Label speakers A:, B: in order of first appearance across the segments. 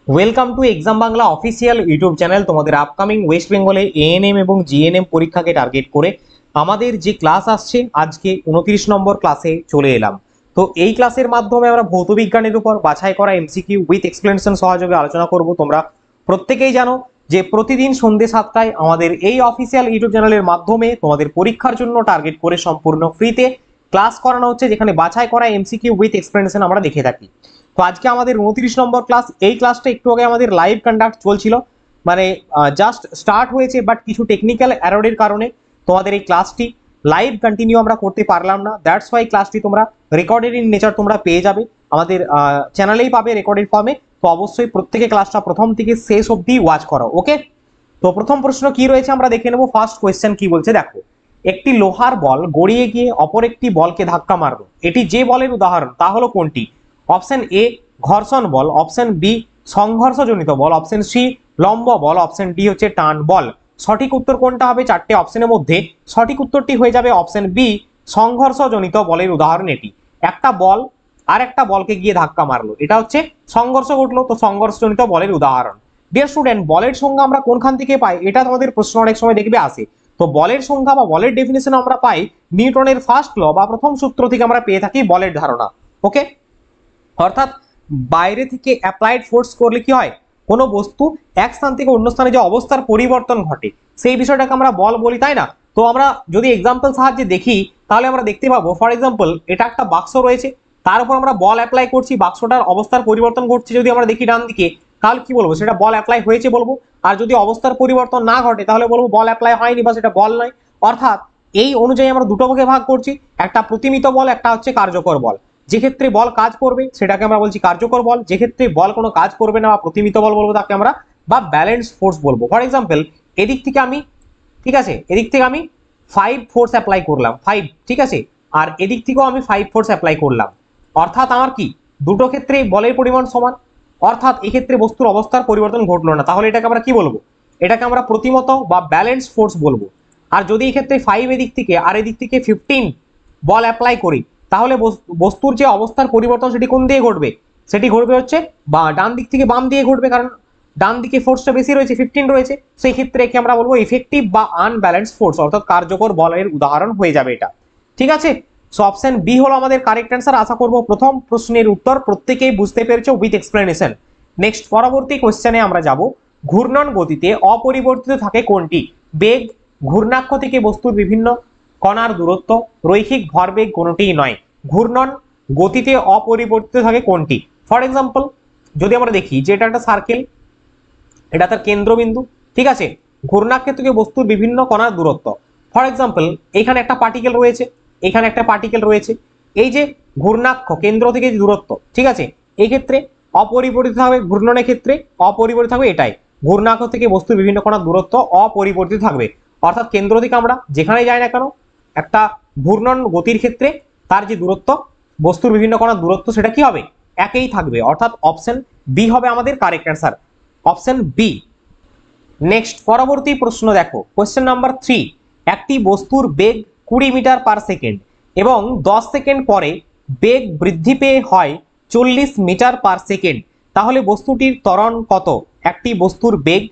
A: Welcome to exam Bangla official YouTube channel. তোমাদের upcoming West বেঙ্গলে ANM এবং জিএনএম পরীক্ষাকে টার্গেট করে আমাদের যে ক্লাস আসছে, আজকে 29 নম্বর ক্লাসে চলে এলাম। তো এই ক্লাসের মাধ্যমে আমরা ভৌত বিজ্ঞানের উপর বাছাই করা এমসিকিউ উইথ এক্সপ্লেনেশন সহযোগে আলোচনা করব। তোমরা প্রত্যেকেই জানো যে প্রতিদিন সন্ধ্যে 7টায় আমাদের এই অফিসিয়াল ইউটিউব চ্যানেলের মাধ্যমে তোমাদের পরীক্ষার জন্য টার্গেট করে সম্পূর্ণ ফ্রিতে ক্লাস করানো হচ্ছে, যেখানে বাছাই করা এমসিকিউ উইথ এক্সপ্লেনেশন আমরা দেখে থাকি। তো আজকে আমাদের 29 নম্বর ক্লাস। এই ক্লাসটা একটু আগে আমাদের লাইভ কন্ডাক্ট চলছিল, মানে জাস্ট স্টার্ট হয়েছে, বাট কিছু টেকনিক্যাল এররের কারণে তোমাদের এই ক্লাসটি লাইভ কন্টিনিউ আমরা করতে পারলাম না। দ্যাটস ওয়াই ক্লাসটি তোমরা রেকর্ডেড ইন নেচার তোমরা পেয়ে যাবে, আমাদের চ্যানেলেই পাবে রেকর্ডেড ফর্মে। তো অবশ্যই প্রত্যেকে ক্লাসটা প্রথম থেকে শেষ অবধি ওয়াচ করো, ওকে। তো প্রথম প্রশ্ন কি রয়েছে আমরা দেখে নেব। ফার্স্ট কোয়েশ্চেন কি বলছে দেখো, একটি লোহার বল গড়িয়ে গিয়ে অপর একটি বলকে ধাক্কা মারলো, এটি যে বলের উদাহরণ তা হলো কোনটি? অপশন এ ঘর্ষণ বল, অপশন বি সংঘর্ষজনিত বল, অপশন সি লম্ব বল, অপশন ডি হচ্ছে টান বল। সঠিক উত্তর কোনটা হবে? চারটে অপশনের মধ্যে সঠিক উত্তরটি হয়ে যাবে অপশন বি, সংঘর্ষজনিত বলের উদাহরণ এটি। একটা বল আর একটা বলকে গিয়ে ধাক্কা মারলো, এটা হচ্ছে সংঘর্ষ ঘটলো, তো সংঘর্ষজনিত বলের উদাহরণ। ডিয়ার স্টুডেন্ট, বলের সংজ্ঞা আমরা কোনখান থেকে পাই? এটা তোমাদের প্রশ্ন অনেক সময় দেখবে আসে। তো বলের সংজ্ঞা বা বলের ডেফিনেশন আমরা পাই নিউটনের ফার্স্ট ল বা প্রথম সূত্র থেকে আমরা পেয়ে থাকি বলের ধারণা, ওকে। অর্থাৎ বাইরে থেকে অ্যাপ্লাইড ফোর্স করলে কি হয়, কোনো বস্তু এক স্থান থেকে অন্য স্থানে যে অবস্থার পরিবর্তন ঘটে সেই বিষয়টাকে আমরা বল বলি, তাই না? তো আমরা যদি এক্সাম্পল সাহায্যে দেখি তাহলে আমরা দেখতে পাবো, ফর এক্সাম্পল এটা একটা বাক্স রয়েছে, তার উপর আমরা বল অ্যাপ্লাই করছি, বাক্সটার অবস্থার পরিবর্তন ঘটছে। যদি আমরা দেখি ডান দিকে, তাহলে কি বলবো? সেটা বল অ্যাপ্লাই হয়েছে বলবো। আর যদি অবস্থার পরিবর্তন না ঘটে তাহলে বলবো বল অ্যাপ্লাই হয়নি বা সেটা বল নয়। অর্থাৎ এই অনুযায়ী আমরা দুটো ভাগে ভাগ করছি, একটা প্রতিমিত বল, একটা হচ্ছে কার্যকর বল। যে ক্ষেত্রে বল কাজ করবে সেটাকে আমরা বলছি কার্যকর বল, যে ক্ষেত্রে বল কোনো কাজ করবে না বা প্রতিমিত বল বলবো তাকে আমরা বা ব্যালেন্স ফোর্স বলবো। ফর এক্সাম্পল এদিক থেকে আমি, ঠিক আছে, এদিক থেকে আমি 5 ফোর্স অ্যাপ্লাই করলাম, 5, ঠিক আছে, আর এদিক থেকেও আমি 5 ফোর্স অ্যাপ্লাই করলাম। অর্থাৎ আমার কি দুটো ক্ষেত্রে বলের পরিমাণ সমান, অর্থাৎ এক্ষেত্রে বস্তুর অবস্থার পরিবর্তন ঘটলো না, তাহলে এটাকে আমরা কি বলবো? এটাকে আমরা প্রতিমত বা ব্যালেন্স ফোর্স বলবো। আর যদি এই ক্ষেত্রে 5 এদিক থেকে আর এদিক থেকে 15 বল অ্যাপ্লাই করি, তাহলে বস্তুর যে অবস্থার পরিবর্তন সেটি কোন দিয়ে ঘটবে? সেটি ঘটবে হচ্ছে বা ডান দিক থেকে বাম দিয়ে ঘটবে, কারণ ডান দিকে ফোর্সটা বেশি রয়েছে, 15 রয়েছে। সেই ক্ষেত্রে একে আমরা বলবো ইফেক্টিভ বা আনব্যালেন্স ফোর্স, অর্থাৎ কার্যকর বলের উদাহরণ হয়ে যাবে এটা, ঠিক আছে। সো অপশন বি হলো আমাদের কারেক্ট অ্যান্সার। আশা করবো প্রথম প্রশ্নের উত্তর প্রত্যেকেই বুঝতে পেরেছো উইথ এক্সপ্লেনেশন। নেক্সট পরবর্তী কোশ্চেনে আমরা যাব। ঘূর্ণন গতিতে অপরিবর্তিত থাকে কোনটি? বেগ, ঘূর্ণাক্ষ থেকে বস্তুর বিভিন্ন কণার দূরত্ব, রৈখিক ভরবেগ কোনটিই নয়। ঘূর্ণন গতিতে অপরিবর্তিত থাকে কোনটি? ফর এক্সাম্পল যদি আমরা দেখি যে এটা একটা সার্কেল, এটা তার কেন্দ্রবিন্দু, ঠিক আছে। ঘূর্ণাক্ষ থেকে বস্তুর বিভিন্ন কণার দূরত্ব, ফর এক্সাম্পল এখানে একটা পার্টিকেল রয়েছে, এখানে একটা পার্টিকেল রয়েছে। এই যে ঘূর্ণাক্ষ কেন্দ্র থেকে যে দূরত্ব, ঠিক আছে, এই ক্ষেত্রে অপরিবর্তিত থাকবে। ঘূর্ণনের ক্ষেত্রে অপরিবর্তিত থাকবে এটাই, ঘূর্ণাক্ষ থেকে বস্তুর বিভিন্ন কণার দূরত্ব অপরিবর্তিত থাকবে। অর্থাৎ কেন্দ্র থেকে আমরা যেখানে যাই না কেন, একটা ঘূর্ণন গতির ক্ষেত্রে তার যে দূরত্ব, বস্তুর বিভিন্ন কণার দূরত্ব, সেটা কি হবে? একই থাকবে। অর্থাৎ অপশন বি হবে আমাদের correct answer, option B. Next পরবর্তী প্রশ্ন দেখো, কোয়েশ্চেন নাম্বার 3। একটি বস্তুর বেগ 20 মিটার পার সেকেন্ড এবং 10 সেকেন্ড পরে বেগ বৃদ্ধি পেয়ে হয় 40 মিটার পার সেকেন্ড, তাহলে বস্তুটির ত্বরণ কত? একটি বস্তুর বেগ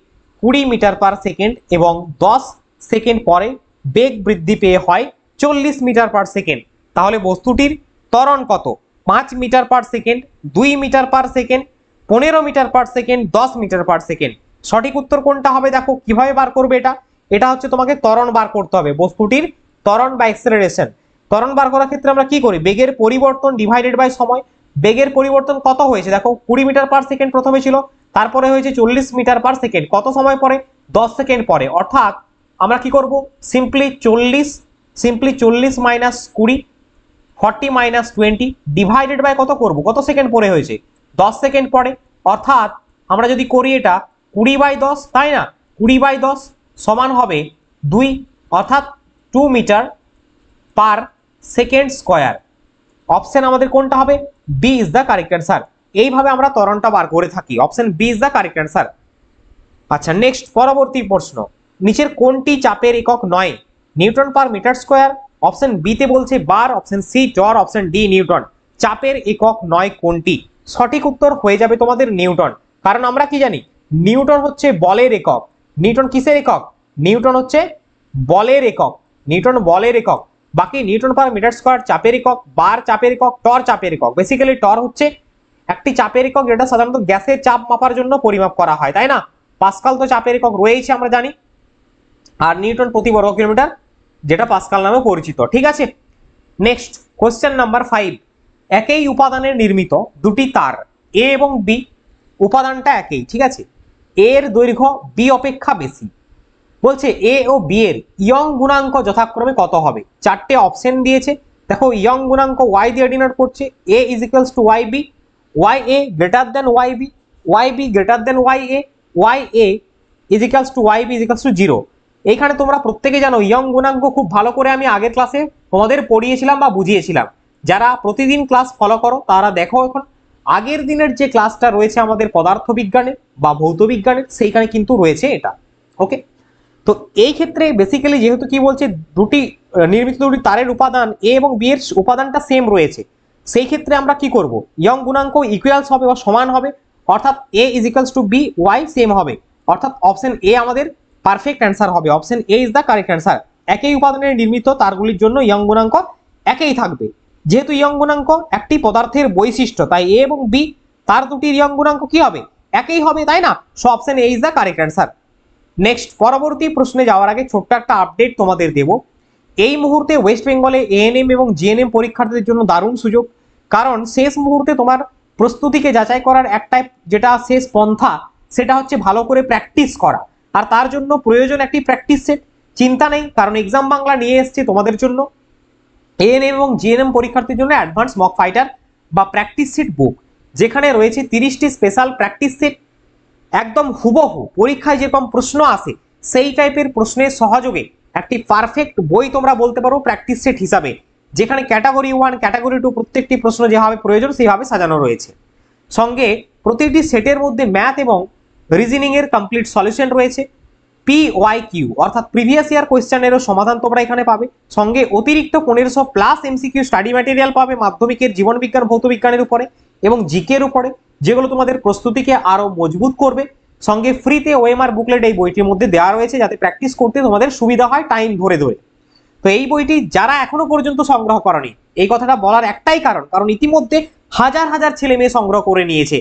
A: 20 মিটার পার সেকেন্ড এবং 10 সেকেন্ড পরে বেগ বৃদ্ধি পেয়ে হয় 40 মিটার পার সেকেন্ড, তাহলে বস্তুটির ত্বরণ কত? 5 metre per second, 2 metre per second, 15 metre per second, 10 metre per second. সঠিক উত্তর কোনটা হবে? দেখো কিভাবে বার করবে এটা। এটা হচ্ছে তোমাকে ত্বরণ বার করতে হবে, বস্তুটির ত্বরণ বা অ্যাক্সেলারেশন। ত্বরণ বার করার ক্ষেত্রে আমরা কি করি? বেগের পরিবর্তন ডিভাইডেড বাই সময়। বেগের পরিবর্তন কত হয়েছে দেখো, 20 মিটার পার সেকেন্ড প্রথমে ছিল, তারপরে হয়েছে 40 মিটার পার সেকেন্ড, কত সময় পরে? 10 সেকেন্ড পরে। অর্থাৎ আমরা কি করব? Simply 40 minus 20, 40 minus 20 divided by কত করব? কত সেকেন্ড পরে হয়েছে? 10 সেকেন্ড পরে। অর্থাৎ আমরা যদি করি এটা 20/10, তাই না? 20/10 সমান হবে 2, অর্থাৎ 2 metre per second square. Option আমাদের কোনটা হবে? B is the correct answer. এইভাবে আমরা ত্বরণটা বার করে থাকি, option B is the correct answer. আচ্ছা, নেক্সট পরবর্তী প্রশ্ন। নিচের কোনটি চাপের একক নয়? Newton per metre square, option B তে বলছে বার, অপশন সি জ্বর, অপশন ডি নিউটন। চাপের একক নয় কোনটি? সঠিক উত্তর হয়ে যাবে তোমাদের নিউটন। কারণ আমরা কি জানি নিউটন হচ্ছে বলের একক। নিউটন কিসের একক? নিউটন হচ্ছে বলের একক। নিউটন বলের একক। বাকি নিউটন পার মিটার স্কয়ার চাপের একক, বার চাপের একক, টর চাপের একক। বেসিক্যালি টর হচ্ছে একটি চাপের একক যেটা সাধারণত গ্যাসের চাপ মাপার জন্য পরিমাপ করা হয়, তাই না? পাস্কাল তো চাপের একক রয়েছে আমরা জানি, আর নিউটন প্রতি বর্গ কিলোমিটার, যেটা পাস্কাল নামে পরিচিত। ঠিক আছে, নেক্সট কোশ্চেন নাম্বার 5। একই উপাদানের নির্মিত দুটি তার এ এবং বি, উপাদানটা একই, ঠিক আছে, এর দৈর্ঘ্য বি অপেক্ষা বেশি। বলছে এ ও বি এর ইয়ং গুণাঙ্ক যথাক্রমে কত হবে? চারটে অপশন দিয়েছে। দেখো ইয়ং গুণাঙ্ক ওয়াই দিয়ে ডিনোট করছে, A is equals to Y B, Y A greater than Y B, Y B greater than Y A is equals to Y B is equals to 0। এইখানে তোমরা প্রত্যেকে জানো ইয়ং গুণাঙ্ক খুব ভালো করে আমি আগের ক্লাসে তোমাদের পড়িয়েছিলাম বা বুঝিয়েছিলাম। যারা প্রতিদিন ক্লাস ফলো করো তারা দেখো এখন আগের দিনের যে ক্লাসটা রয়েছে আমাদের পদার্থবিজ্ঞানের বা ভৌত বিজ্ঞানের, সেইখানে কিন্তু রয়েছে এটা। ওকে, তো এই ক্ষেত্রে বেসিক্যালি যেহেতু কি বলছে দুটি নির্মিত দুটি তারের উপাদান এ এবং বি এর উপাদানটা সেম রয়েছে, সেই ক্ষেত্রে আমরা কি করব? ইয়ং গুণাঙ্ক ইকুয়ালস হবে বা সমান হবে, অর্থাৎ A is equals to B, Y same হবে, অর্থাৎ অপশন এ আমাদের পারফেক্ট অ্যান্সার হবে। Option A is the correct answer. একই উপাদানের নির্মিত তারগুলির জন্য ইয়ং গুণাঙ্ক একই থাকবে। যেহেতু ইয়ং গুণাঙ্ক একটি পদার্থের বৈশিষ্ট্য, তাই এ এবং বি তার দুটির ইয়ং গুণাঙ্ক কি হবে? একই হবে, তাই না? So option A is the correct answer. Next পরবর্তী প্রশ্নে যাওয়ার আগে ছোট্ট একটা আপডেট তোমাদের দেব। এই মুহূর্তে ওয়েস্ট বেঙ্গলে এএনএম এবং জিএনএম পরীক্ষার্থীদের জন্য দারুণ সুযোগ, কারণ শেষ মুহূর্তে তোমার প্রস্তুতিকে যাচাই করার একটাই যেটা শেষ পন্থা, সেটা হচ্ছে ভালো করে প্র্যাকটিস করা। আর তার জন্য প্রয়োজন একটি প্র্যাকটিস সেট। চিন্তা নেই, কারণ এক্সাম বাংলা নিয়ে এসছে তোমাদের জন্য এএনএম এবং জিএনএম পরীক্ষার্থীর জন্য অ্যাডভান্স মক ফাইটার বা প্র্যাকটিস সেট বুক, যেখানে রয়েছে 30টি স্পেশাল প্র্যাকটিস সেট। একদম হুবহু পরীক্ষায় যেরকম প্রশ্ন আসে সেই টাইপের প্রশ্নের সহযোগে একটি পারফেক্ট বই তোমরা বলতে পারো প্র্যাকটিস সেট হিসাবে, যেখানে ক্যাটাগরি 1 ক্যাটাগরি 2 প্রত্যেকটি প্রশ্ন যেভাবে প্রয়োজন সেইভাবে সাজানো রয়েছে। সঙ্গে প্রতিটি সেটের মধ্যে ম্যাথ এবং রিজনিং এর কমপ্লিট সলিউশন রয়েছে। PYQ অর্থাৎ প্রিভিয়াস ইয়ার কোয়েশ্চেনেরও সমাধান তোমরা এখানে পাবে। সঙ্গে অতিরিক্ত 1500 প্লাস এমসিকিউ স্টাডি ম্যাটেরিয়াল পাবে মাধ্যমিকের জীবন বিজ্ঞান ভৌত বিজ্ঞানের উপরে এবং জিকে এর উপরে, যেগুলো তোমাদের প্রস্তুতিকে আরো মজবুত করবে। সঙ্গে ফ্রিতে ওএমআর বুকলেট এই বইটির মধ্যে দেওয়া রয়েছে, যাতে প্র্যাকটিস করতে তোমাদের সুবিধা হয় টাইম ধরে ধরে। তো এই বইটি যারা এখনো পর্যন্ত সংগ্রহ করনি, এই কথাটা বলার একটাই কারণ ইতিমধ্যে হাজার হাজার ছেলে মেয়ে সংগ্রহ করে নিয়েছে।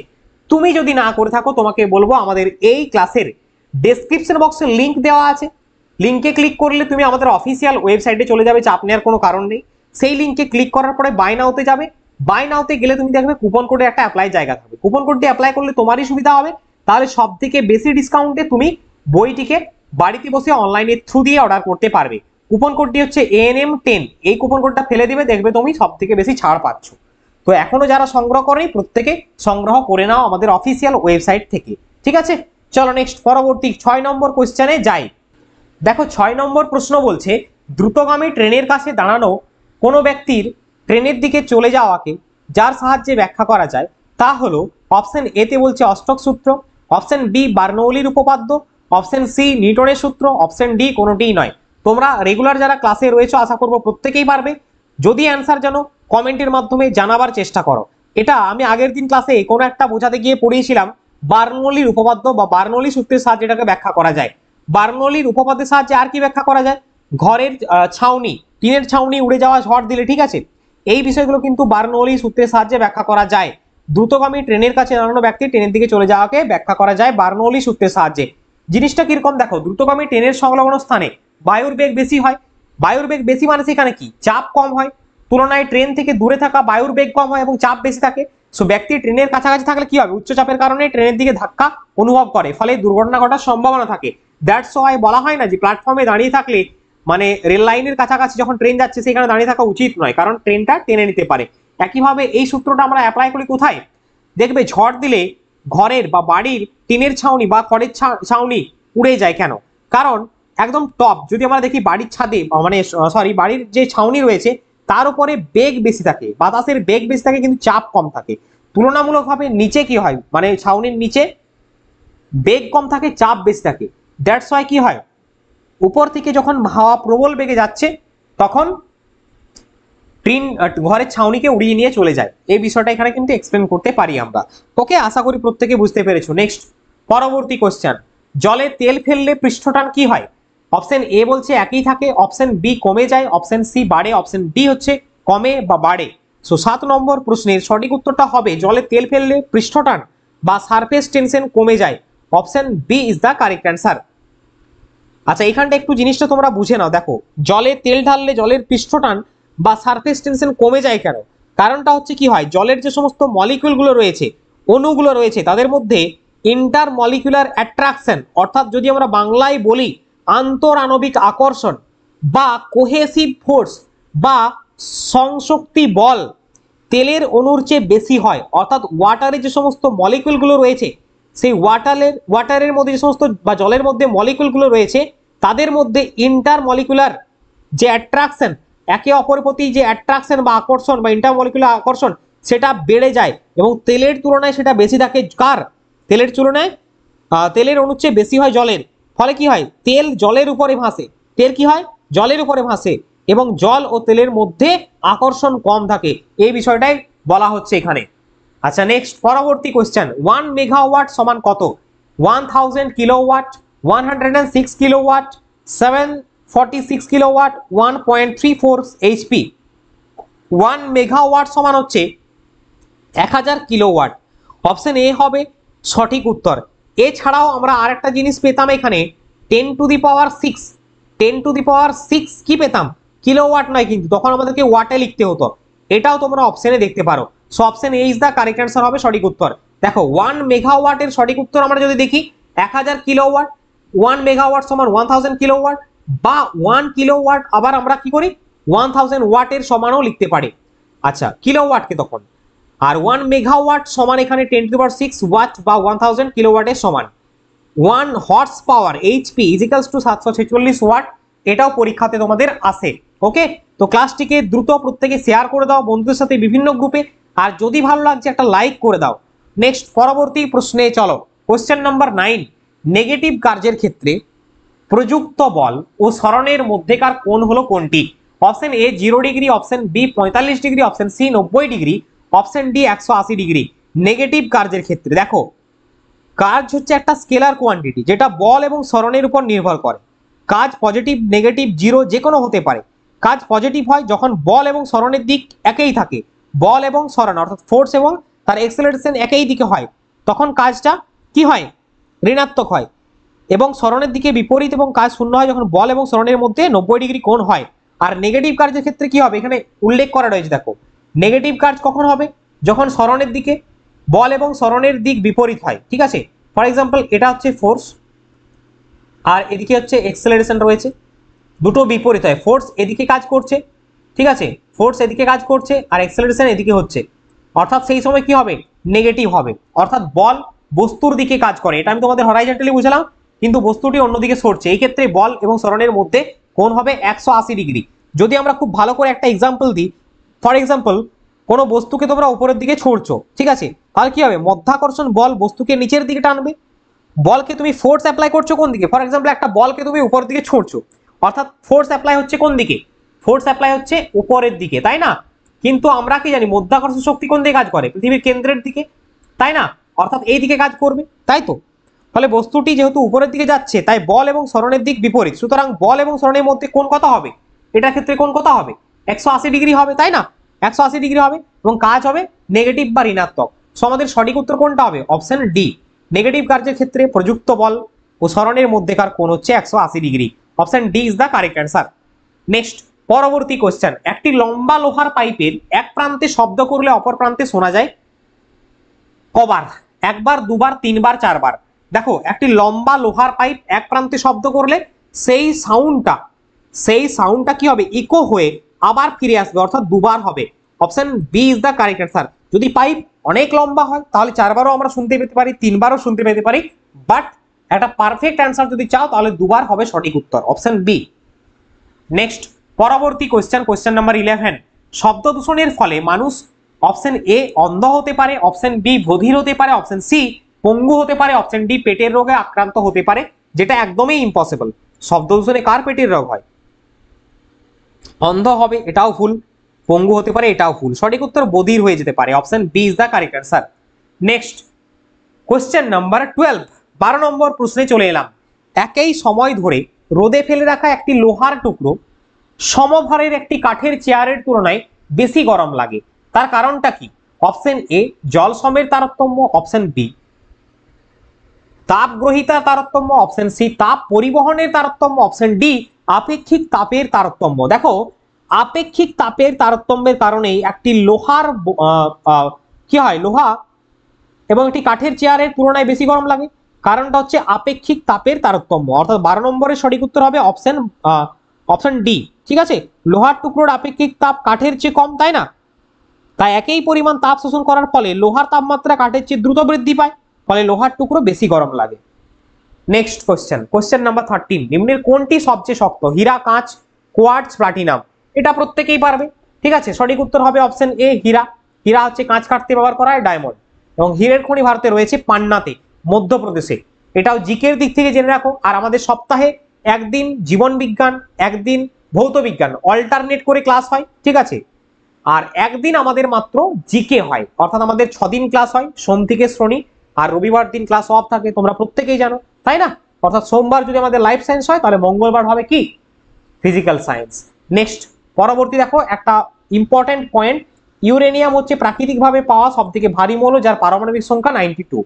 A: তুমি যদি না করে থাকো, তোমাকে বলবো আমাদের এই ক্লাসের ডেসক্রিপশন বক্সে লিংক দেওয়া আছে, লিংকে ক্লিক করলে তুমি আমাদের অফিসিয়াল ওয়েবসাইটে চলে যাবে, চাপ নেওয়ার কোনো কারণ নেই। সেই লিংকে ক্লিক করার পরে বাই নাওতে যাবে, বাই নাওতে গেলে তুমি দেখবে কুপন কোডে একটা অ্যাপ্লাই জায়গা থাকবে, কুপন কোডটি অ্যাপ্লাই করলে তোমারই সুবিধা হবে। তাহলে সব থেকে বেশি ডিসকাউন্টে তুমি বইটিকে বাড়িতে বসে অনলাইনের থ্রু দিয়ে অর্ডার করতে পারবে। কুপন কোডটি হচ্ছে ANM10, এই কুপন কোডটা ফেলে দিবে, দেখবে তুমি সব থেকে বেশি ছাড় পাচ্ছ। তো এখনো যারা সংগ্রহ করেনি প্রত্যেকে সংগ্রহ করে নাও আমাদের অফিসিয়াল ওয়েবসাইট থেকে, ঠিক আছে? চলো নেক্সট পরবর্তী 6 নম্বর কোশ্চেনে যাই। দেখো 6 নম্বর প্রশ্ন বলছে দ্রুতগামী ট্রেনের কাছে দাঁড়ানো কোনো ব্যক্তির ট্রেনের দিকে চলে যাওয়াকে যার সাহায্যে ব্যাখ্যা করা যায় তা হলো, অপশন এ তে বলছে অস্টক সূত্র, অপশন বি বার্নৌলির উপপাদ্য, অপশন সি নিউটনের সূত্র, অপশন ডি কোনোটিই নয়। তোমরা রেগুলার যারা ক্লাসে রয়েছে আশা করবো প্রত্যেকেই পারবে। যদি অ্যান্সার জানো কমেন্টের মাধ্যমে জানাবার চেষ্টা করো। এটা আমি আগের দিন ক্লাসে কোনো একটা বোঝাতে গিয়ে পড়িয়েছিলাম বার্নৌলির উপপাদ্য বা বার্নৌলি সূত্রের সাহায্যে এটাকে ব্যাখ্যা করা যায়। বার্নৌলির উপপাদ্যের সাহায্যে আর কি ব্যাখ্যা করা যায়? ঘরের ছাউনি, টিনের ছাউনি উড়ে যাওয়া ঝড় দিলে, ঠিক আছে, এই বিষয়গুলো কিন্তু বার্নৌলি সূত্রের সাহায্যে ব্যাখ্যা করা যায়। দ্রুতগামী ট্রেনের কাছে দাঁড়ানো ব্যক্তি ট্রেনের দিকে চলে যাওয়াকে ব্যাখ্যা করা যায় বার্নৌলি সূত্রের সাহায্যে। জিনিসটা কিরকম দেখো, দ্রুতগামী ট্রেনের সংলগ্ন স্থানে বায়ুর বেগ বেশি হয়। বায়ুর বেগ বেশি মানে সেখানে কি চাপ কম হয়, তুলনায় ট্রেন থেকে দূরে থাকা বায়ুর বেগ কম হয় এবং চাপ বেশি থাকে। সো ব্যক্তি ট্রেনের কাছাকাছি থাকলে কি হবে, উচ্চচাপের কারণে ট্রেনের দিকে ধাক্কা অনুভব করে, ফলে দুর্ঘটনা ঘটার সম্ভাবনা থাকে। দ্যাটস ওয়াই বলা হয় না যে প্ল্যাটফর্মে দাঁড়িয়ে থাকলে মানে রেল লাইনের কাছাকাছি যখন ট্রেন যাচ্ছে সেখানে দাঁড়িয়ে থাকা উচিত নয়, কারণ ট্রেনটা টেনে নিতে পারে। একইভাবে এই সূত্রটা আমরা অ্যাপ্লাই করি কোথায়? দেখবে ঝড় দিলে ঘরের বা বাড়ির টিনের ছাউনি বা খড়ের ছাউনি উড়ে যায় কেন? কারণ একদম টপ যদি আমরা দেখি বাড়ির ছাদে মানে সরি বাড়ির যে ছাউনি রয়েছে তার উপরে বেগ বেশি থাকে, বাতাসের বেগ বেশি থাকে কিন্তু চাপ কম থাকে। তুলনামূলকভাবে নিচে কি হয়, মানে ছাউনির নিচে বেগ কম থাকে, চাপ বেশি থাকে। দ্যাটস ওয়াই কি হয়, উপর থেকে যখন হাওয়া প্রবল বেগে যাচ্ছে তখন টিন ঘরের ছাউনিকে উড়িয়ে নিয়ে চলে যায়, এই বিষয়টা এখানে কিন্তু এক্সপ্লেন করতে পারি আমরা। ওকে, আশা করি প্রত্যেকে বুঝতে পেরেছো। নেক্সট পরবর্তী কোশ্চেন, জলে তেল ফেললে পৃষ্ঠটান কি হয়? অপশন এ বলছে একই থাকে, অপশন বি কমে যায়, অপশন সি বাড়ে, অপশন ডি হচ্ছে কমে বা বাড়ে। সো 7 নম্বর প্রশ্নের সঠিক উত্তরটা হবে জলে তেল ফেললে পৃষ্ঠটান বা সারফেস টেনশন কমে যায়। Option B is the correct answer. আচ্ছা, এখানটা একটু জিনিসটা তোমরা বুঝে নাও। দেখো, জলে তেল ঢাললে জলের পৃষ্ঠটান বা সারফেস টেনশন কমে যায় কেন? কারণটা হচ্ছে কি হয়, জলের যে সমস্ত মলিকিউলগুলো রয়েছে, অণুগুলো রয়েছে, তাদের মধ্যে ইন্টার মলিকুলার অ্যাট্রাকশন, অর্থাৎ যদি আমরা বাংলায় বলি আন্তর আণবিক আকর্ষণ বা কোহেসিভ ফোর্স বা সংশক্তি বল তেলের অণুর চেয়ে বেশি হয়। অর্থাৎ ওয়াটারে যে সমস্ত মলিকুলগুলো রয়েছে, সেই ওয়াটারের মধ্যে যে সমস্ত বা জলের মধ্যে মলিকুলগুলো রয়েছে, তাদের মধ্যে ইন্টার মলিকুলার যে অ্যাট্রাকশন, একে অপরের প্রতি যে অ্যাট্রাকশন বা আকর্ষণ বা ইন্টার মলিকুলার আকর্ষণ, সেটা বেড়ে যায় এবং তেলের তুলনায় সেটা বেশি থাকে। কার? তেলের তুলনায় তেলের অণুর চেয়ে বেশি হয় জলের। ফলে কি হয়, তেল জলের উপরে ভাসে, তেল কি হয়, জলের উপরে ভাসে এবং জল ও তেলের মধ্যে আকর্ষণ কম থাকে, এই বিষয়টাই বলা হচ্ছে এখানে। আচ্ছা, নেক্সট পরবর্তী কোশ্চেন, 1 মেগাওয়াট সমান কত? 1000 kilowatt, 106 kilowatt, 746 kilowatt, 1.34 HP. 1 megawatt সমান হচ্ছে 1000 কিলোওয়াট। অপশন এ হবে সঠিক উত্তর। এছাড়াও আমরা আরেকটা জিনিস পেতাম এখানে, 10 to the power 6, 10 to the পাওয়ার 6 কি পেতাম, কিলোওয়াট নয় কিন্তু, তখন আমাদেরকে ওয়াটে লিখতে হতো। এটাও তোমরা অপশনে দেখতে পারো। So option A is the correct answer হবে সঠিক উত্তর। দেখো, 1 মেগাওয়াটের সঠিক উত্তর আমরা যদি দেখি 1000 কিলোওয়াট, 1 মেগাওয়াট সমান 1000 কিলোওয়াট, বা 1 কিলোওয়াট আবার আমরা কি করি 1000 ওয়াটের সমানও লিখতে পারি। আচ্ছা, কিলোওয়াটকে তখন, আর 1 মেগাওয়াট সমান এখানে 10 টু দি পাওয়ার 6 ওয়াট বা 1000 কিলোওয়াটের সমান। 1 horse power HP is equals to 746 watt, এটাও পরীক্ষাতে তোমাদের আসে। ওকে, তো ক্লাসটিকে দ্রুত প্রত্যেকে শেয়ার করে দাও বন্ধুদের সাথে বিভিন্ন গ্রুপে, আর যদি ভালো লাগছে একটা লাইক করে দাও। নেক্সট পরবর্তী প্রশ্নে চলো, কোশ্চেন নাম্বার 9, নেগেটিভ কার্যের ক্ষেত্রে প্রযুক্ত বল ও সরণের মধ্যেকার কোণ হলো কোনটি? Option A 0 degree, option B 45 degree, option C 90 degree, option D 180 degree. Negative কার্যের ক্ষেত্রে দেখো, কাজ হচ্ছে একটা স্কেলার কোয়ান্টিটি যেটা বল এবং সরণের উপর নির্ভর করে। কাজ পজিটিভ, নেগেটিভ, জিরো যে কোনো হতে পারে। কাজ পজিটিভ হয় যখন বল এবং সরণের দিক একই থাকে, বল এবং সরণ অর্থাৎ ফোর্স এবং তার এক্সেলারেশন একই দিকে হয়, তখন কাজটা কি হয়, ঋণাত্মক হয়। এবং সরণের দিকে বিপরীত এবং কাজ শূন্য হয় যখন বল এবং সরণের মধ্যে 90 ডিগ্রি কোণ হয়। আর নেগেটিভ কার্যের ক্ষেত্রে কি হবে, এখানে উল্লেখ করা রয়েছে, দেখো নেগেটিভ কাজ কখন হবে, যখন সরণের দিকে বল এবং সরণের দিক বিপরীত হয়। ঠিক আছে, ফর এক্সাম্পল এটা হচ্ছে ফোর্স আর এদিকে হচ্ছে এক্সেলারেশন রয়েছে, দুটো বিপরীত হয়, ফোর্স এদিকে কাজ করছে, ঠিক আছে, ফোর্স এদিকে কাজ করছে আর এক্সেলারেশন এদিকে হচ্ছে, অর্থাৎ সেই সময় কি হবে, নেগেটিভ হবে। অর্থাৎ বল বস্তুর দিকে কাজ করে, এটা আমি তোমাদের হরাইজন্টালি বুঝালাম, কিন্তু বস্তুটি অন্যদিকে সরছে, এই ক্ষেত্রে বল এবং সরণের মধ্যে কোণ হবে 180 ডিগ্রি। যদি আমরা খুব ভালো করে একটা এক্সাম্পল দিই, ফর এক্সাম্পল কোনো বস্তুকে তোমরা উপরের দিকে ছুঁড়ছো, ঠিক আছে, তাহলে কি হবে, মধ্যাকর্ষণ বল বস্তুকে নিচের দিকে টানবে। বলকে তুমি ফোর্স অ্যাপ্লাই করছো কোন দিকে, ফর এক্সাম্পল একটা বলকে তুমি উপরের দিকে ছুঁড়ছো, অর্থাৎ ফোর্স অ্যাপ্লাই হচ্ছে কোন দিকে, ফোর্স অ্যাপ্লাই হচ্ছে উপরের দিকে, তাই না? কিন্তু আমরা কি জানি মধ্যাকর্ষণ শক্তি কোন দিকে কাজ করে, পৃথিবীর কেন্দ্রের দিকে, তাই না? অর্থাৎ এই দিকে কাজ করবে, তাই তো? ফলে বস্তুটি যেহেতু উপরের দিকে যাচ্ছে, তাই বল এবং সরণের দিক বিপরীত, সুতরাং বল এবং সরণের মধ্যে কোণ কত হবে, এটার ক্ষেত্রে কোণ কত হবে, 180 ডিগ্রি হবে, তাই না? 180 ডিগ্রি হবে এবং কাজ হবে নেগেটিভ বা ঋণাত্মক। সো আমাদের সঠিক উত্তর কোনটা হবে, অপশন ডি। নেগেটিভ কার্যের ক্ষেত্রে প্রযুক্ত বল ও সরণের মধ্যেকার কোণ হচ্ছে 180 degree. Option D is the correct answer. Next পরবর্তী কোশ্চেন, একটি লম্বা লোহার পাইপের এক প্রান্তে শব্দ করলে অপর প্রান্তে শোনা যায় কবার? একবার, দুবার, তিনবার, চারবার। দেখো, একটি লম্বা লোহার পাইপ এক প্রান্তে শব্দ করলে সেই সাউন্ডটা কি হবে, ইকো হয়ে আবার ফিরে আসবে, অর্থাৎ দুবার হবে। Option B is the correct answer. যদি পাইপ অনেক লম্বা হয় তাহলে চারবারও আমরা শুনতে পেতে পারি, তিনবারও শুনতে পেতে পারি, বাট একটা পারফেক্ট অ্যান্সার যদি চাও তাহলে দুবার হবে সঠিক উত্তর, অপশন বি। নেক্সট পরবর্তী কোশ্চেন, কোশ্চেন নাম্বার 11, শব্দ দূষণের ফলে মানুষ অপশন এ অন্ধ হতে পারে, অপশন বি বধির হতে পারে, অপশন সি পঙ্গু হতে পারে, অপশন ডি পেটের রোগে আক্রান্ত হতে পারে, যেটা একদমই ইম্পসিবল। শব্দ দূষণে কার পেটের রোগ হয়, অন্ধ হবে এটাও ভুল, পঙ্গু হতে পারে, এটাও ভুল। সঠিক উত্তর বধির হয়ে যেতে পারে। Option B is the correct answer. Next question number 12, 12 নম্বর প্রশ্নে চলে এলাম। একই সময় ধরে রোদে ফেলে রাখা একটি লোহার টুকরো সমভারের একটি কাঠের চেয়ারের তুলনায় বেশি গরম লাগে, তার কারণটা কি? অপশন এ জল সমের তারতম্য, অপশন বি তাপ গ্রহিতার তারতম্য, অপশন সি তাপ পরিবহনের তারতম্য, অপশন ডি আপেক্ষিক তাপের তারতম্য। দেখো, আপেক্ষিক তাপের তারতম্যের কারণেই একটি লোহার কি হয়, লোহা এবং একটি কাঠের চেয়ারের তুলনায় বেশি গরম লাগে। কারণটা হচ্ছে আপেক্ষিক তাপের তারতম্য, অর্থাৎ 12 নম্বরের সঠিক উত্তর হবে অপশন ডি। ঠিক আছে, লোহার টুকরোর আপেক্ষিক তাপ কাঠের চেয়ে কম, তাই না? তাই একই পরিমাণ তাপ শোষণ করার ফলে লোহার তাপমাত্রা কাঠের চেয়ে দ্রুত বৃদ্ধি পায়, ফলে লোহার টুকরো বেশি গরম লাগে। নেক্সট কোশ্চেন নাম্বার 13, নিম্নের কোনটি সবচেয়ে শক্ত? হীরা, কাঁচ, কোয়ার্টজ, প্লাটিনাম। এটা প্রত্যেকেই পারবে। ঠিক আছে, সঠিক উত্তর হবে অপশন এ হীরা। হীরা হচ্ছে কাঁচ কাটতে ব্যবহার করা হয় ডায়মন্ড, এবং হীরের খনি ভারতে রয়েছে পান্নাতে, মধ্যপ্রদেশে। এটাও জিকের দিক থেকে জেনে রাখো। আর আমাদের সপ্তাহে একদিন জীবন বিজ্ঞান, একদিন ভৌত বিজ্ঞান, অল্টারনেট করে ক্লাস হয়। ঠিক আছে, আর একদিন আমাদের মাত্র জিকে হয়, অর্থাৎ আমাদের 6 দিন ক্লাস হয়, সোম থেকে শনি, আর রবিবার দিন ক্লাস অফ থাকে, তোমরা প্রত্যেকেই জানো, তাই না? অর্থাৎ সোমবার যদি আমাদের লাইফ সায়েন্স হয়, তাহলে মঙ্গলবার হবে কি ফিজিক্যাল সায়েন্স। নেক্সট পরবর্তী দেখো একটা ইম্পর্টেন্ট পয়েন্ট, ইউরেনিয়াম হচ্ছে প্রাকৃতিকভাবে পাওয়া সবথেকে ভারী মৌল, যার পারমাণবিক সংখ্যা 92।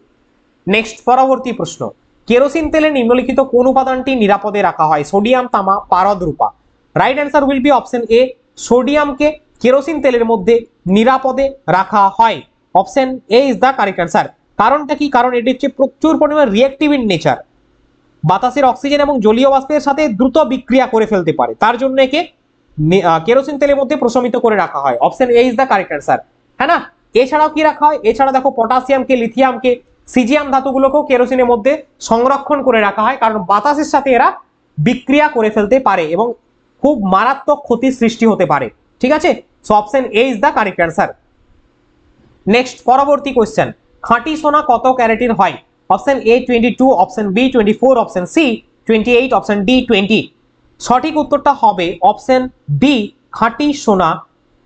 A: নেক্সট পরবর্তী প্রশ্ন, কেরোসিন তেলে নিম্নলিখিত কোন উপাদানটি নিরাপদে রাখা হয়? সোডিয়াম, তামা, পারদ, রূপা। Right answer will be option A, সোডিয়ামকে কেরোসিন তেলের মধ্যে নিরাপদে রাখা হয়। Option A is the correct answer. কারণটা কি? কারণ এটি হচ্ছে প্রচুর পরিমাণে রিঅ্যাক্টিভ ইন নেচার, বাতাসের অক্সিজেন এবং জলীয় বাষ্পের সাথে দ্রুত বিক্রিয়া করে ফেলতে পারে, তার জন্য একে কেরোসিন তেলের মধ্যে প্রশমিত করে রাখা হয়। Option A is the correct answer, হ্যাঁ না? এছাড়াও কি রাখা হয়? এছাড়া দেখো পটাশিয়ামকে, লিথিয়ামকে, সিজিয়াম ধাতুগুলোকেও কেরোসিনের মধ্যে সংরক্ষণ করে রাখা হয়, কারণ বাতাসের সাথে এরা বিক্রিয়া করে ফেলতে পারে এবং খুব মারাত্মক ক্ষতির সৃষ্টি হতে পারে। ঠিক আছে, so option A is the correct answer. Next পরবর্তী কোশ্চেন, খাঁটি সোনা কত ক্যারেটের হয়? Option A 22, option B 24, option C 28, option D 20। সঠিক উত্তরটা হবে অপশন বি, খাঁটি সোনা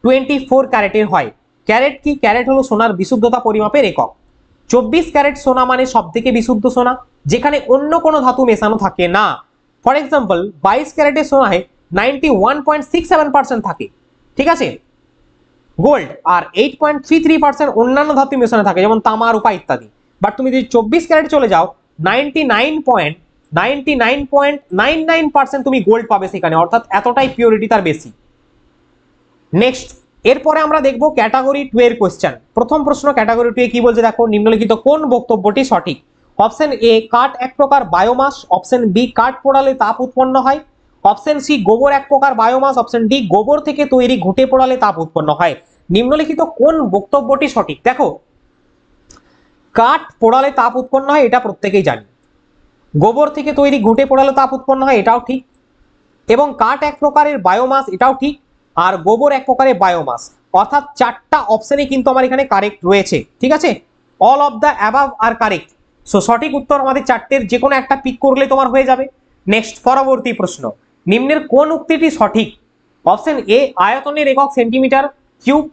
A: 24 ক্যারেটের হয়। ক্যারেট কি? ক্যারেট হলো সোনার বিশুদ্ধতা পরিমাপের একক। 24 ক্যারেট সোনা মানে সব থেকে বিশুদ্ধ সোনা, যেখানে অন্য কোনো ধাতু মেশানো থাকে না। ফর এক্সাম্পল 22 ক্যারেটের সোনায় 91.67% থাকে, ঠিক আছে, গোল্ড, আর 8.33% অন্যান্য ধাতু মেশানো থাকে, যেমন তামা, রূপা ইত্যাদি। বাট তুমি যদি 24 ক্যারেট চলে যাও, 99.99% তুমি গোল্ড পাবে সেখানে, অর্থাৎ এতটাই পিওরিটি তার বেশি। নেক্সট এরপরে আমরা দেখব ক্যাটাগরি 2 এর কোশ্চেন। প্রথম প্রশ্ন ক্যাটাগরি 2 এ কি বলছে দেখো, নিম্নলিখিত কোন বক্তব্যটি সঠিক? অপশন এ কাঠ এক প্রকার বায়োমাস, অপশন বি কাঠ পোড়ালে তাপ উৎপন্ন হয়, অপশন সি গোবর এক প্রকার বায়োমাস, অপশন ডি গোবর থেকে তৈরি ঘুঁটে পোড়ালে তাপ উৎপন্ন হয়। নিম্নলিখিত কোন বক্তব্যটি সঠিক? দেখো, কাঠ পোড়ালে তাপ উৎপন্ন হয় এটা প্রত্যেকেই জানি, গোবর থেকে তৈরি ঘুঁটে পোড়ালে তাপ উৎপন্ন হয় এটাও ঠিক, এবং কাঠ এক প্রকারের বায়োমাস এটাও ঠিক, আর গোবর এক প্রকারের বায়োমাস, অর্থাৎ 4টা অপশনই কিন্তু আমার এখানে কারেক্ট রয়েছে। ঠিক আছে, all of the above are correct. So সঠিক উত্তর আমাদের 4টের যে কোনো একটা পিক করলে তোমার হয়ে যাবে। নেক্সট পরবর্তী প্রশ্ন, নিম্নের কোন উক্তিটি সঠিক? অপশন এ আয়তনের একক সেন্টিমিটার কিউব,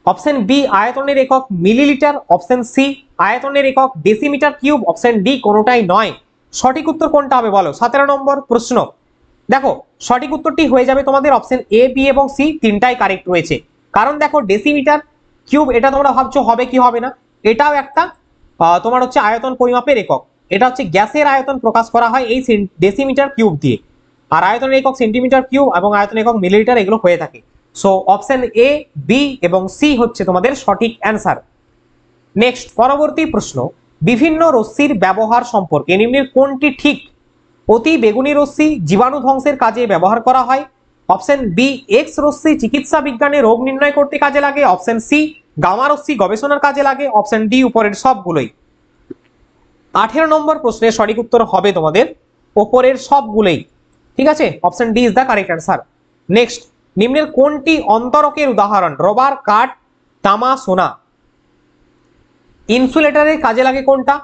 A: অপশন বি আয়তনের একক মিলিলিটার, অপশন সি আয়তনের একক ডেসিমিটার কিউব, অপশন ডি কোনোটাই নয়। সঠিক উত্তর কোনটা হবে বলো? 17 নম্বর প্রশ্ন। দেখো, সঠিক উত্তরটি হয়ে যাবে তোমাদের অপশন এ, বি এবং সি, তিনটাই কারেক্ট রয়েছে। কারণ দেখো ডেসিমিটার কিউব এটা তোমরা ভাবছো হবে কি হবে না, এটাও একটা তোমার হচ্ছে আয়তন পরিমাপের একক। এটা হচ্ছে গ্যাসের আয়তন প্রকাশ করা হয় এই ডেসিমিটার কিউব দিয়ে, আর আয়তনের একক সেন্টিমিটার কিউব এবং আয়তনের একক মিলিলিটার এগুলো হয়ে থাকে। সো অপশন এ, বি এবং সি হচ্ছে তোমাদের সঠিক অ্যান্সার। নেক্সট পরবর্তী প্রশ্ন, বিভিন্ন রশ্মির ব্যবহার সম্পর্কে নিম্নের কোনটি ঠিক? অতি বেগুনি রশ্মি জীবাণু ধ্বংসের কাজে ব্যবহার করা হয়, অপশন বি এক্স রশ্মি চিকিৎসা বিজ্ঞানে রোগ নির্ণয় করতে কাজে লাগে, অপশন সি গামা রশ্মি গবেষণার কাজে লাগে, অপশন ডি উপরের সবগুলোই। 18 নম্বর প্রশ্নের সঠিক উত্তর হবে তোমাদের উপরের সবগুলোই। ঠিক আছে, option D is the correct answer. Next, নিম্নের কোনটি অন্তরকের উদাহরণ? রবার, কাঠ, তামা, সোনা। ইনসুলেটরের কাজে লাগে কোনটা?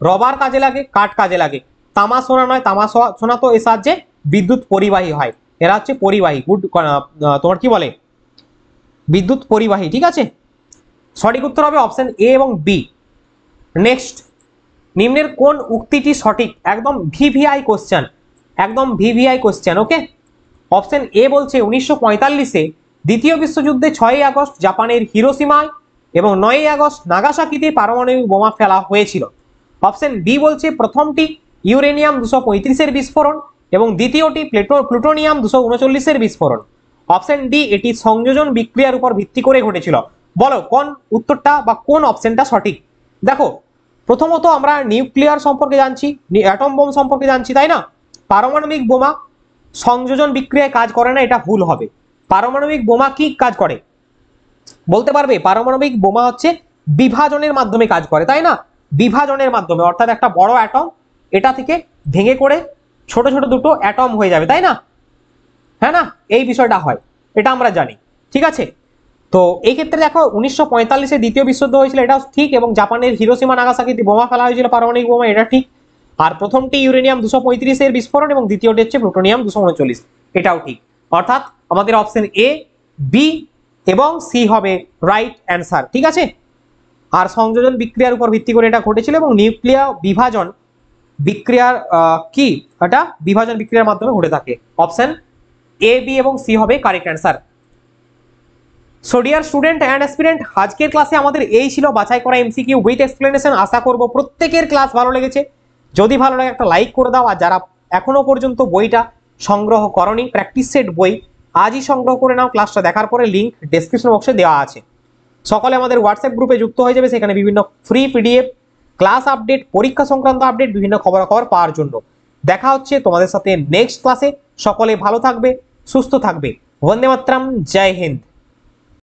A: রবার কাজে লাগে, কাঠ কাজে লাগে, তামা সোনা নয়। তামা সোনা তো এর সাহায্যে বিদ্যুৎ পরিবাহী হয়, এরা হচ্ছে পরিবাহী, গুড তোমার কি বলে বিদ্যুৎ পরিবাহী, ঠিক আছে। সঠিক উত্তর হবে অপশন এ এবং বি। নেক্সট, নিম্নের কোন উক্তিটি সঠিক? একদম ভিভিআই কোশ্চেন, একদম VVI question, okay. Option A বলছে 1945-এ দ্বিতীয় বিশ্বযুদ্ধে 6ই আগস্ট জাপানের হিরোশিমায় এবং 9ই আগস্ট নাগাসাকিতে পারমাণবিক বোমা ফেলা হয়েছিল। অপশন বি বলছে প্রথমটি ইউরেনিয়াম 235-এর বিস্ফোরণ এবং দ্বিতীয়টি প্লুটোনিয়াম 239-এর বিস্ফোরণ। অপশন ডি এটি সংযোজন বিক্রিয়ার উপর ভিত্তি করে ঘটেছিল। বলো কোন উত্তরটা বা কোন অপশনটা সঠিক। দেখো, প্রথমত আমরা নিউক্লিয়ার সম্পর্কে জানছি, অ্যাটম বোম সম্পর্কে জানছি, তাই না। পারমাণবিক বোমা সংযোজন বিক্রিয়ায় কাজ করে না, এটা ভুল হবে। পারমাণবিক বোমা কি কাজ করে বলতে পারবে? পারমাণবিক বোমা হচ্ছে বিভাজনের মাধ্যমে কাজ করে, তাই না। বিভাজনের মাধ্যমে, অর্থাৎ একটা বড় অ্যাটম এটা থেকে ভেঙে করে ছোট ছোট দুটো অ্যাটম হয়ে যাবে, তাই না। হ্যাঁ না, এই বিষয়টা হয়, এটা আমরা জানি, ঠিক আছে। তো এই ক্ষেত্রে দেখো 1945-এ দ্বিতীয় বিশ্বযুদ্ধ হয়েছিল, এটাও ঠিক, এবং জাপানের হিরোশিমা নাগাসাকিতে বোমা ফেলা হয়েছিল, পারমাণবিক বোমা, এটা ঠিক। আর প্রথমটি ইউরেনিয়াম 235-এর বিস্ফোরণ এবং দ্বিতীয়টি হচ্ছে প্লুটোনিয়াম 239, এটাও ঠিক। অর্থাৎ আমাদের অপশন এ, বি এবং সি হবে রাইট অ্যান্সার, ঠিক আছে। আর সংযোজন বিক্রিয়ার উপর ভিত্তি করে এটা ঘটেছিল এবং নিউক্লিয়ার বিভাজন বিক্রিয়ার কি এটা বিভাজন বিক্রিয়ার মাধ্যমে ঘটে থাকে। অপশন এ, বি এবং সি হবে correct answer. So dear student and aspirant, আজকের ক্লাসে আমাদের এই ছিল বাছাই করা এমসিকিউ উইথ এক্সপ্লেনেশন। আশা করব প্রত্যেকের ক্লাস ভালো লেগেছে। যদি ভালো লাগে একটা লাইক করে দাও, আর যারা এখনো পর্যন্ত বইটা সংগ্রহ করনি, প্র্যাকটিস সেট বই আজই সংগ্রহ করে নাও। ক্লাসটা দেখার পরে লিংক ডেসক্রিপশন বক্সে দেওয়া আছে। সকলে আমাদের হোয়াটসঅ্যাপ গ্রুপে যুক্ত হয়ে যাবে, সেখানে বিভিন্ন ফ্রি পিডিএফ, ক্লাস আপডেট, পরীক্ষা সংক্রান্ত আপডেট, বিভিন্ন খবরাখবর পাওয়ার জন্য। দেখা হচ্ছে তোমাদের সাথে নেক্সট ক্লাসে। সকলে ভালো থাকবে, সুস্থ থাকবে। বন্দে মাতরম, জয় হিন্দ।